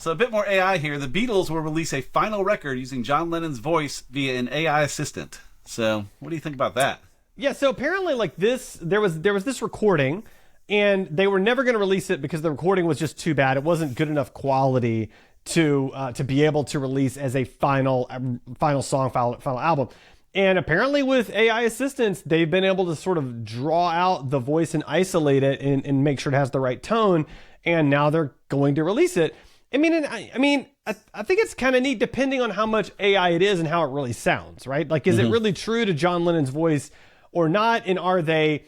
So a bit more AI here. The Beatles will release a final record using John Lennon's voice via an AI assistant. So what do you think about that? Yeah, so apparently like there was this recording, and they were never going to release it because the recording was just too bad. It wasn't good enough quality to be able to release as a final song, final album. And apparently with AI assistants, they've been able to sort of draw out the voice and isolate it and make sure it has the right tone. And now they're going to release it. I think it's kind of neat depending on how much AI it is and how it really sounds, right? Like, is it really true to John Lennon's voice or not? And are they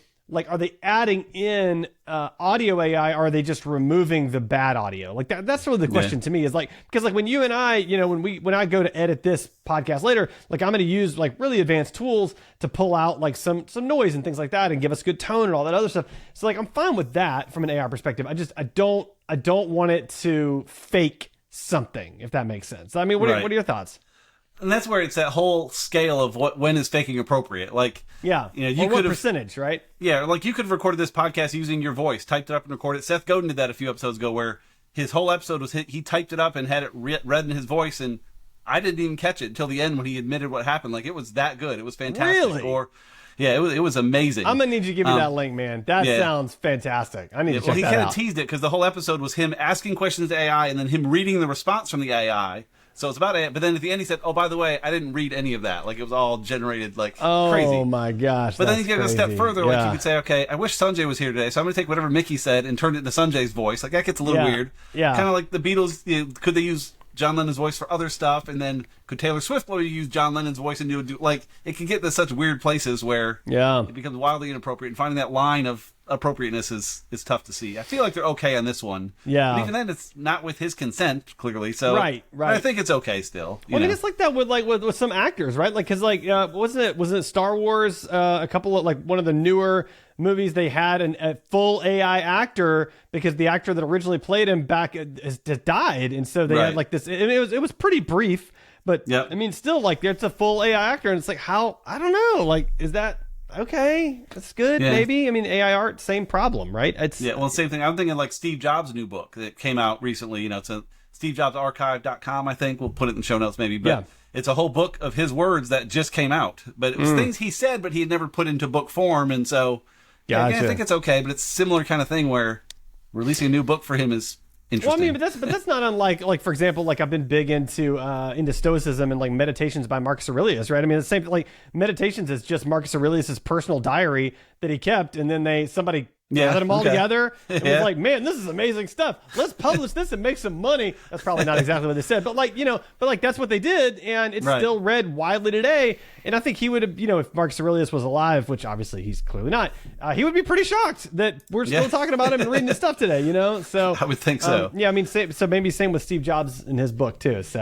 adding in audio AI, or are they just removing the bad audio? Like that's sort of the question to me, is like, because like when you and I, when I go to edit this podcast later, like I'm going to use like really advanced tools to pull out like some noise and things like that and give us good tone and all that other stuff. So like I'm fine with that from an AI perspective. I don't want it to fake something, if that makes sense. I mean, what are your thoughts? And that's where it's that whole scale of when is faking appropriate. Like, you could what percentage, right? Yeah, like you could have recorded this podcast using your voice, typed it up and recorded it. Seth Godin did that a few episodes ago, where his whole episode was he typed it up and had it read in his voice, and I didn't even catch it until the end when he admitted what happened. Like, it was that good. It was fantastic. Really? It was amazing. I'm gonna need you to give me that link, man. That sounds fantastic. I need to check that out. Well, he kind of teased it because the whole episode was him asking questions to AI and then him reading the response from the AI. So it's about it, but then at the end he said, "Oh, by the way, I didn't read any of that. Like, it was all generated like crazy." Oh my gosh! But then he's going to go a step further. Like, you could say, "Okay, I wish Sanjay was here today, so I'm going to take whatever Mickey said and turn it into Sanjay's voice." Like, that gets a little weird. Yeah. Kind of like the Beatles. Could they use John Lennon's voice for other stuff, and then could Taylor Swift use John Lennon's voice and do like it can get to such weird places where it becomes wildly inappropriate, and finding that line of appropriateness is tough to see. I feel like they're okay on this one. Yeah. But even then, it's not with his consent, clearly. So right. I think it's okay still. Well, I mean, it's like that with some actors, right? Like, because like wasn't it Star Wars? A couple of like one of the newer movies, they had a full AI actor because the actor that originally played him back died, and so they had like this. And it was pretty brief, but I mean, still like it's a full AI actor, and it's like how I don't know, like is that. Okay, that's good. Maybe. I mean, AI art, same problem, right? Well, same thing. I'm thinking like Steve Jobs' new book that came out recently. It's a SteveJobsArchive.com. I think we'll put it in the show notes maybe. But it's a whole book of his words that just came out. But it was things he said, but he had never put into book form. And so, I think it's okay. But it's a similar kind of thing where releasing a new book for him is interesting. Well, I mean, but that's not unlike, like, for example, like I've been big into Stoicism and like Meditations by Marcus Aurelius, right? I mean, the same, like Meditations is just Marcus Aurelius's personal diary that he kept, and then somebody gathered them all together and was like, man, this is amazing stuff. Let's publish this and make some money. That's probably not exactly what they said, but like that's what they did, and it's still read widely today. And I think he would have, if Marcus Aurelius was alive, which obviously he's clearly not, he would be pretty shocked that we're still talking about him and reading this stuff today, So I would think so. I mean, so maybe same with Steve Jobs in his book too. So.